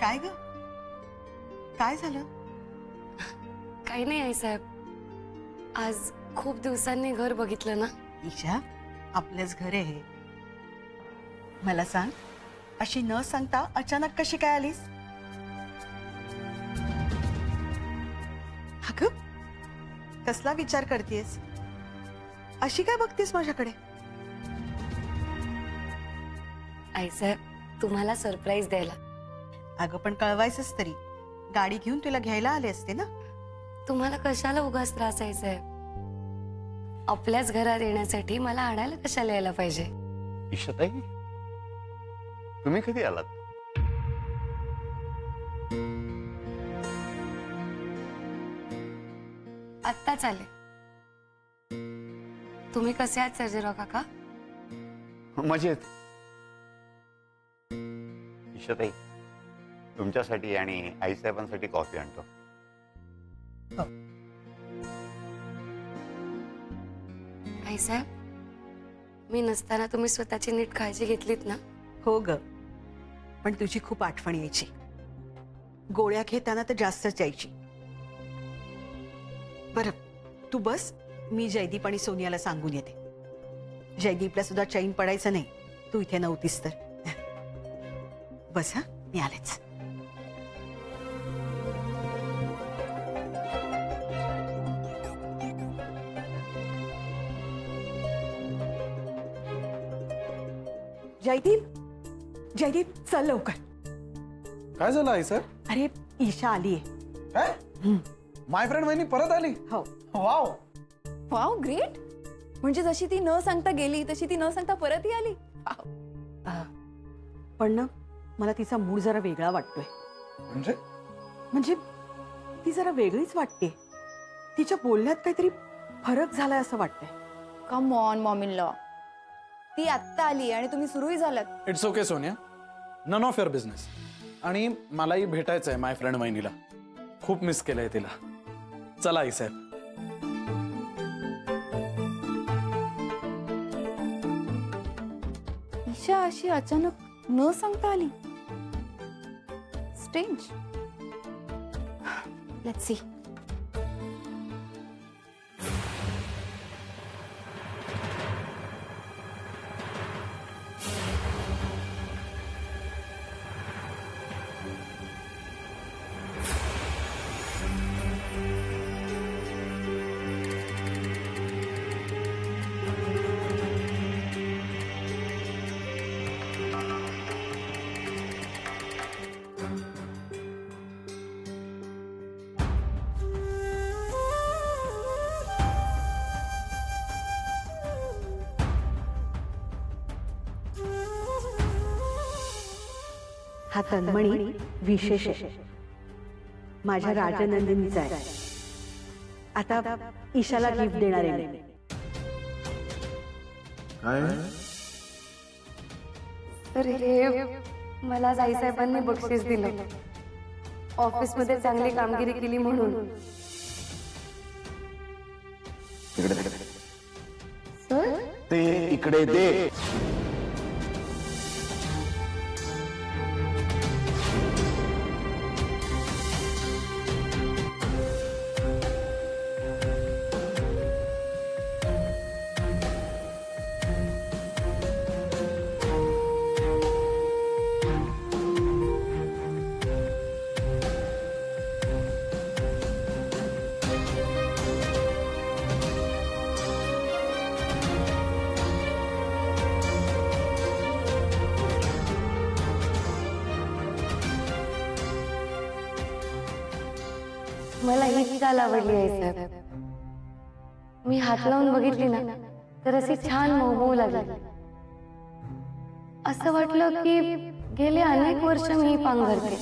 काय ग? काय झालं? काही नाही आई साहेब, आज खूप दिवसांनी घर बघितलं ना. ईशा, आपलंच घर आहे हे. मला सांग, अशी न सांगता अचानक कशी काय आलीस? अगं, कसला विचार करतेस? अशी काय बघतेस माझ्याकडे? आई साहेब, तुम्हाला सरप्राईज द्यायला. अगं पण कळवायचंच तरी. गाडी घेऊन तुला घ्यायला आले असते ना. तुम्हाला कशाला उगाच त्रास आहे साहेब? आपल्याच घरात येण्यासाठी मला आणायला कशाला यायला पाहिजे? ईशाताई, तुम्ही कधी आलात? आत्ताच आले. तुम्ही कसे आहात सर्जेराव काका? मजेत. ईशाताई, तुमच्यासाठी आणि आईसाहेबांसाठी कॉफी आणतो. आई साहेब, मी नसताना तुम्ही स्वतःची नीट काळजी घेतलीत ना? हो ग, पण तुझी खूप आठवण यायची. गोळ्या घेताना तर जास्तच यायची. बरं, तू बस, मी जयदीप आणि सोनियाला सांगून येते. जयदीपला सुद्धा चैन पडायचं नाही तू इथे नव्हतीस तर. बस हा, मी आलेच. जयदीप, जयदीप चल लवकर. काय झालं आई सर? अरे ईशा आलीये. काय? माय फ्रेंड वहिनी परत आली? हो. Wow wow, great. म्हणजे जशी ती न सांगता गेली तशी ती न सांगता परतही आली. पण ना, मला तिचा मूड जरा वेगळा वाटतोय. म्हणजे ती जरा वेगळीच वाटते. तिच्या बोलण्यात काहीतरी फरक झालाय असं वाटतंय. Come on mom in law, ती आत्ता आली आणि तुम्ही सुरूही झालात. It's okay Sonia, none of your business. आणि मलाही भेटायचंय माय फ्रेंड वहिनीला. खूप मिस केलंय तिला. चला आई साहेब. ईशा अशी अचानक न सांगता आली. स्ट्रेंज. Let's see. हा तन्मणी विशेष आहे. माझ्या राजनंदिनीचा आहे. आता ईशाला गिफ्ट देणार आहे. तर हे मला आई साहेबांनी बक्षीस दिलं. ऑफिसमध्ये चांगली कामगिरी केली म्हणून. सर, ते इकडे दे. मला ही चाल आवडली आहे साहेब. मी हात लावून बघितली ना तर अशी छान मऊ लागली. असं वाटलं की गेले अनेक वर्ष मी पांघरते.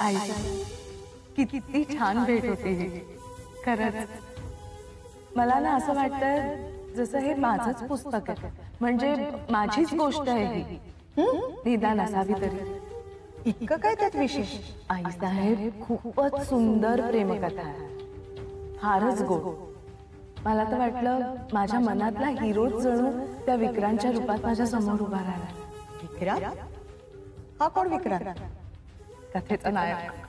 आईचा किती छान भेट होती ही. खरंच मला ना असं वाटतं जसं हे माझंच पुस्तक आहे, म्हणजे माझीच गोष्ट आहे ही. निदान असावी तरी. इतकं काय त्यात विशेष? आई साहेब खूपच सुंदर प्रेमकथा आहे, फारच गोड. मला तर वाटलं माझ्या मनातला हिरोच जणू त्या विक्रांतच्या रूपात माझ्या समोर उभा राहिला. विक्रांत? हा कोण विक्रांत? कथेचा नायक.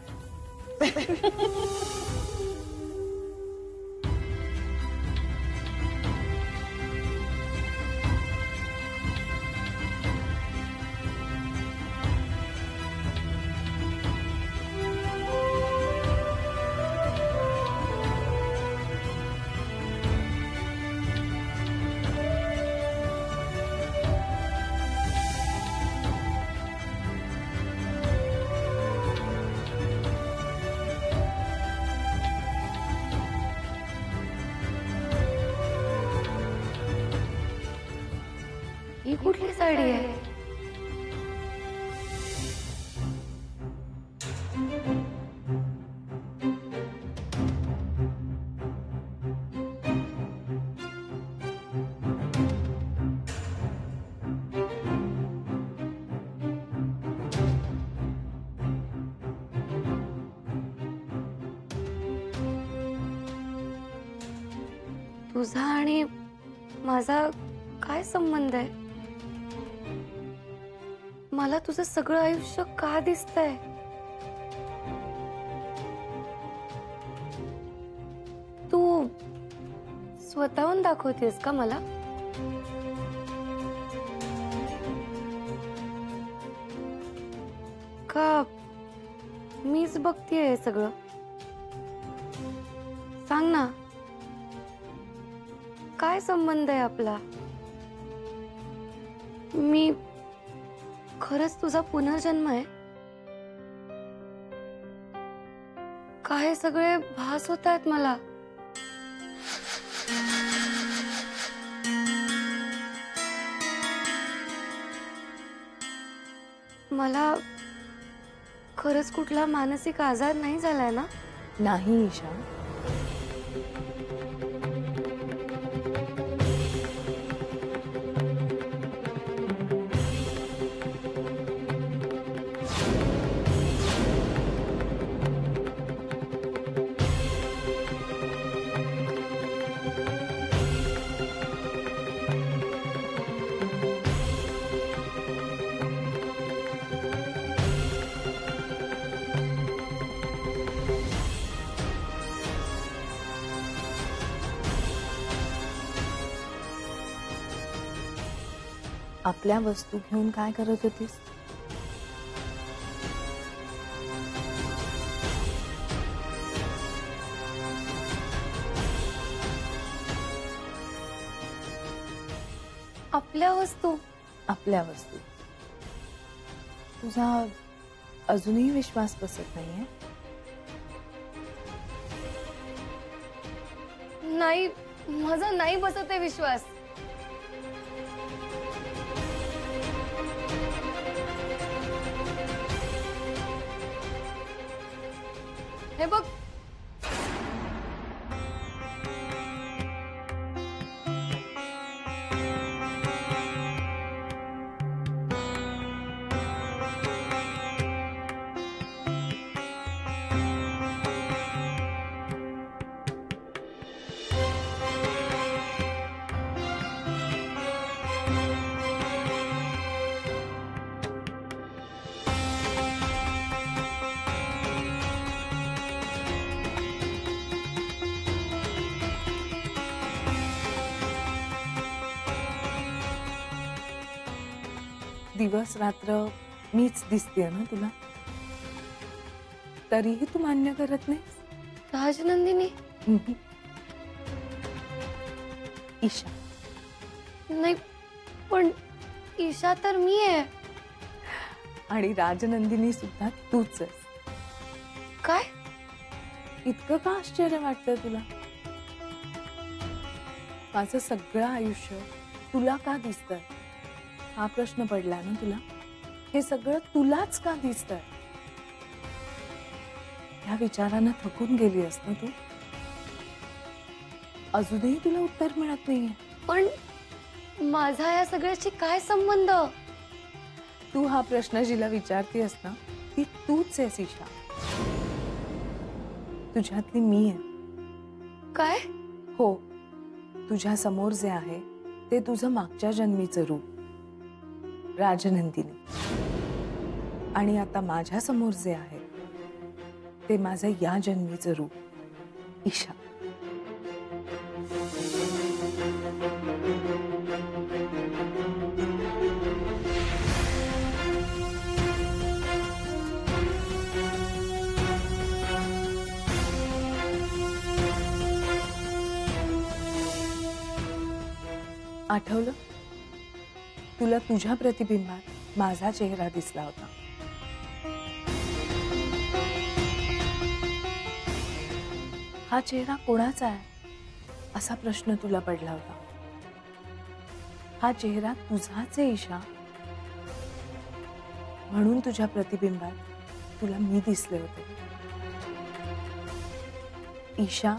ही कुठली साडी आहे? तुझा आणि माझा काय संबंध आहे? मला तुझं सगळं आयुष्य का दिसतंय? तू स्वतःहून दाखवतेस का मला? का मीच बघतीये हे सगळं? सांग ना, काय संबंध आहे आपला? मी खरंच तुझा पुनर्जन्म आहे का? हे सगळे भास होत आहेत मला. मला खरंच कुठला मानसिक आजार नाही झालाय ना? नाही ईशा. आपल्या वस्तू घेऊन काय करत होतीस? आपल्या वस्तू? आपल्या वस्तू. तुझा अजूनही विश्वास बसत नाहीये? नाही, माझा नाही बसत आहे विश्वास. हे बघ, दिवस रात्र मीच दिसते ना तुला, तरीही तू मान्य करत नाहीस? राजनंदिनी? ईशा. नाही, पण ईशा तर मी आहे. आणि राजनंदिनी सुद्धा तूच आहेस. काय? इतकं का आश्चर्य वाटतं तुला? माझं सगळं आयुष्य तुला का दिसतंय हा प्रश्न पडला ना तुला? हे सगळं तुलाच का दिसतंय? ह्या विचारानं थकून गेली आहेस ना तू? अजूनही तुला उत्तर मिळत नाहीये. पण माझा या सगळ्याशी काय संबंध? तू हा प्रश्न जिला विचारतीयस ना ती तूच आहेस ईशा. तुझ्यातली मी आहे. काय? हो, तुझ्या समोर जे आहे ते तुझं मागच्या जन्मीचं रूप राजनंदिनी, आणि आता माझ्या समोर जे आहे ते माझं या जन्मीचं रूप ईशा. आठवलं? तुला तुझ्या प्रतिबिंबात माझा चेहरा दिसला होता. हा चेहरा कोणाचा आहे असा प्रश्न तुला पडला होता. हा चेहरा तुझाच आहे ईशा, म्हणून तुझ्या प्रतिबिंबात तुला मी दिसले होते. ईशा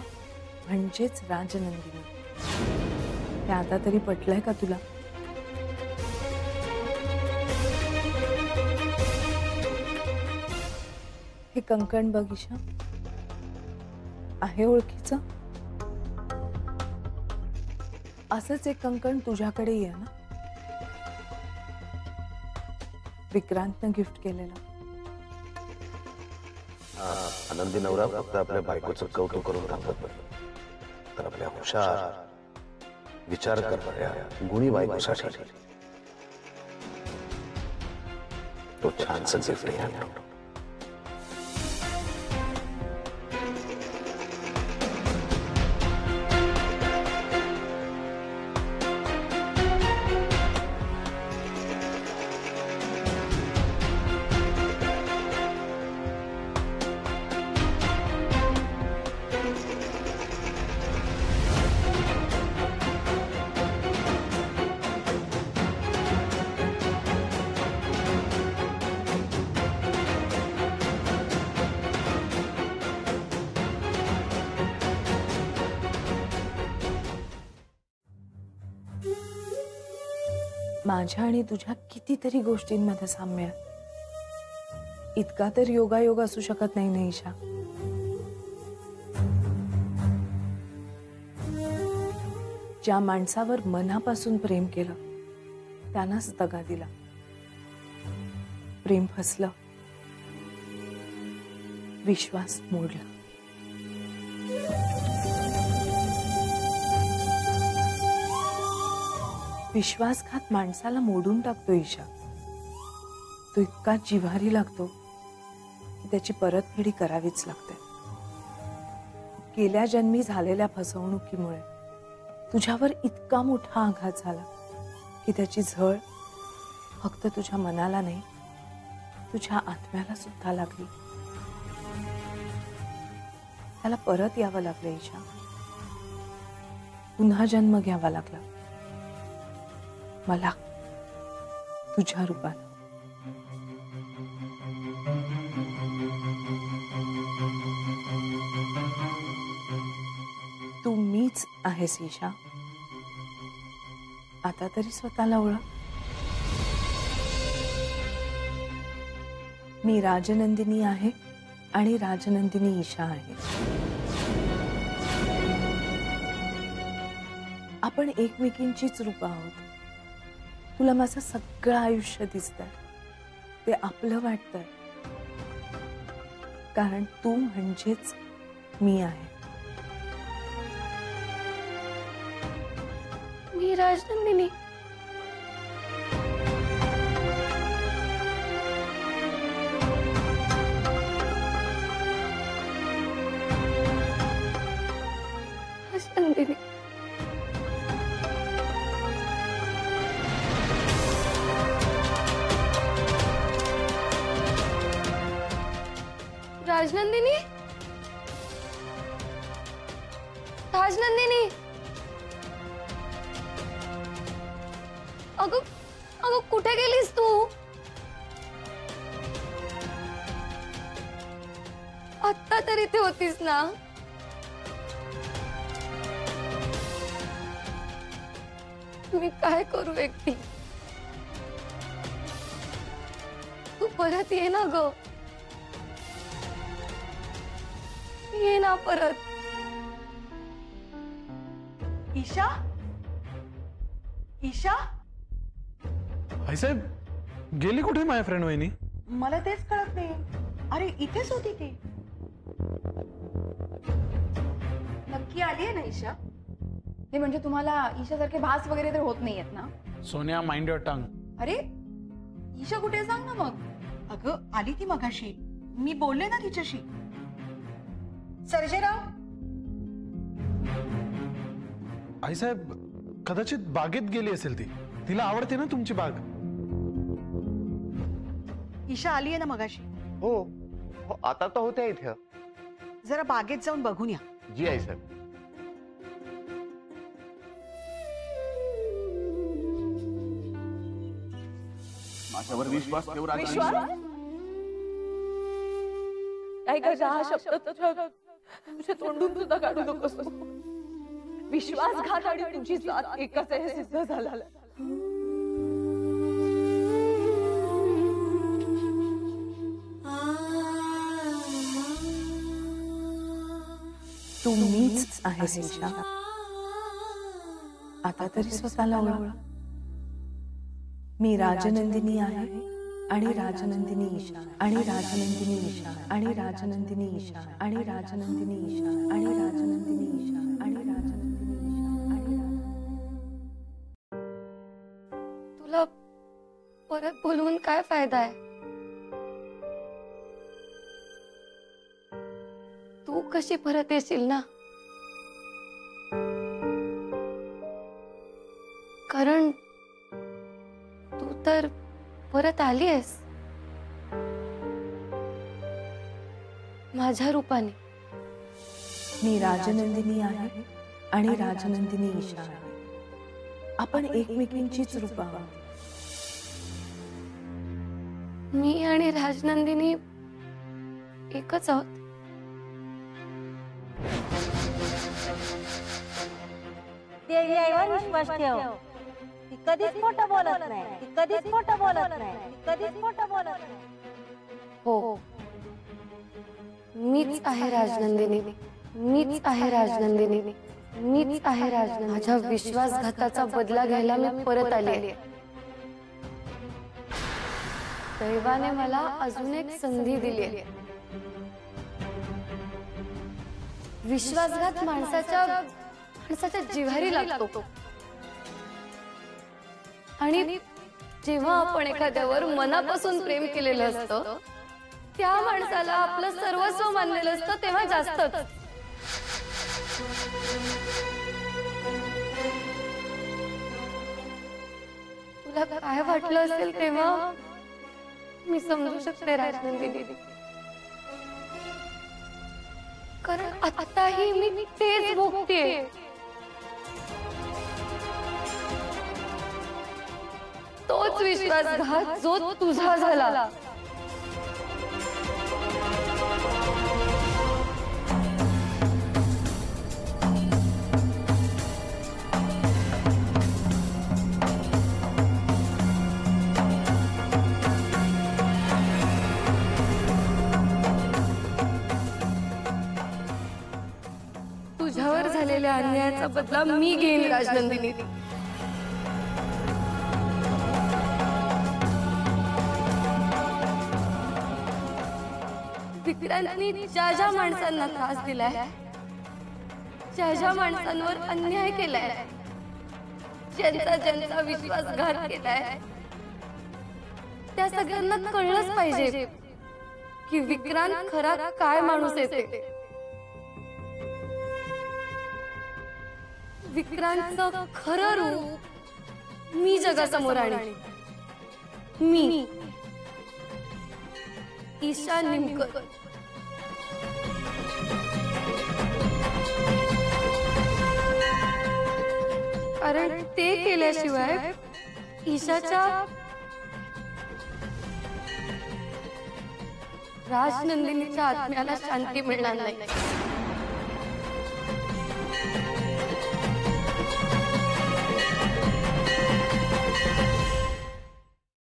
म्हणजेच राजनंदिनी. हे आता तरी पटलंय का तुला? हे कंकण बघ ईशा, आहे ओळखीचं? असंच एक कंकण तुझ्याकडे आहे ना, विक्रांतनं गिफ्ट केलेलं. आनंदी नवरा फक्त आपल्या बायकोचं कौतुक करून थांबत नाही, तर आपल्या हुशार विचार करणाऱ्या गुणी बायकोसाठी तो छानसं गिफ्ट आणतो. माझ्या आणि तुझ्या कितीतरी गोष्टींमध्ये साम्य आहे. इतका तर योगायोग असू शकत नाही ना ईशा? ज्या माणसावर मनापासून प्रेम केलं त्यानंच दगा दिला. प्रेम फसलं, विश्वास मोडला. विश्वासघात माणसाला मोडून टाकतो ईशा. तो इतका जिव्हारी लागतो की त्याची परतफेडी करावीच लागते. गेल्या जन्मी झालेल्या फसवणुकीमुळे तुझ्यावर इतका मोठा आघात झाला की त्याची झळ फक्त तुझ्या मनाला नाही, तुझ्या आत्म्याला सुद्धा लागली. त्याला परत यावं लागलं ईशा. पुन्हा जन्म घ्यावा लागला मला, तुझ्या रूपात. तू मीच आहेस ईशा. आता तरी स्वतःला ओळख. मी राजनंदिनी आहे आणि राजनंदिनी ईशा आहे. आपण एकमेकींचीच रूप आहोत. तुला माझं सगळं आयुष्य दिसतंय, ते आपलं वाटतंय, कारण तू म्हणजेच मी आहे. मी राजनंदिनी. राजनंदिनी. राजनंदिनी. राजनंदिनी. अगं अगं कुठे गेलीस तू? आत्ता तरी इथे होतीस ना? मी काय करू एकटी? तू परत ये ना ग, ये ना परत. ईशा, ईशा, आईसाहेब गेली कुठे माय फ्रेंड वहिनी? मला तेच कळत नाही. अरे इथेच होती ती. नक्की आली आहे ना ईशा? हे म्हणजे तुम्हाला ईशासारखे भास वगैरे तर होत नाहीयेत ना? Sonia, mind your tongue. अरे ईशा कुठे, सांग ना मग. अगं आली ती मगाशी, मी बोलले ना तिच्याशी. सर्जेराव, आईसाहेब कदाचित बागेत गेली असेल ती. तिला आवडते ना तुमची बाग. ईशा आली आहे ना मगाशी. हो हो, आता तर होत्या इथे. जरा बागेत जाऊन बघून या. जी आई साहेब. माझ्यावर विश्वास ठेव राजा. ऐकायचा हा शब्द तुझ्या तोंडून सुद्धा काढू नकोस. विश्वासघात आणि तुझी जात एकच आहे हे सिद्ध झालं. तू मीच आहेस ईशा. आता तरी स्वतःला ओळख. मी राजनंदिनी आहे आणि राजनंदिनी ईशा आणि राजनंदिनी ईशा आणि राजनंदिनी ईशा आणि राजनंदिनी ईशा आणि राजनंदिनी ईशा आणि राजनंदिनी ईशा आणि तुला परत बोलवून काय फायदा आहे? तू कशी परत येशील ना? कारण तू तर परत आली आहेस माझ्या रूपाने. मी राजनंदिनी आहे आणि राजनंदिनी ईशा आहे. आपण एकमेकींचीच रूप आहोत. मी आणि राजनंदिनी एकच आहोत. देवी आईवर विश्वास ठेव. ती कधीच खोटं बोलत नाही. ती कधीच खोटं बोलत नाही. ती कधीच खोटं बोलत नाही. हो, मीच आहे राजनंदिनी. मीच आहे राजनंदिनी. मीच आहे राजनंदिनी. माझ्या विश्वासघाताचा बदला घ्यायला मी परत आली. दैवाने मला अजून एक संधी दिली आहे. विश्वासघात माणसाच्या जिव्हारी लागतो आणि जेव्हा आपण एखाद्यावर मनापासून प्रेम केलेलं असतं, त्या माणसाला आपलं सर्वस्व मानलेलं असतं, तेव्हा जास्तच. तुला काय वाटलं असेल तेव्हा मी समजू शकते राजनंदिनी. कारण आताही मी तेच भोगतेय. तोच विश्वासघात जो तुझा झाला. तुझ्यावर झालेल्या अन्यायाचा बदला मी घेईन राजनंदिनी. विक्रांतनी ज्या ज्या माणसांना त्रास दिलाय, ज्या ज्या माणसांवर अन्याय केलाय, ज्यांचा विश्वासघात केलाय, त्या सगळ्यांना कळलंच पाहिजे की विक्रांत खरा काय माणूस येते. विक्रांतचं खरं रूप मी जगासमोर आणीन. मी ईशा निमकर. कारण ते केल्याशिवाय राजनंदिनीच्या आत्म्याला शांती मिळणार नाही.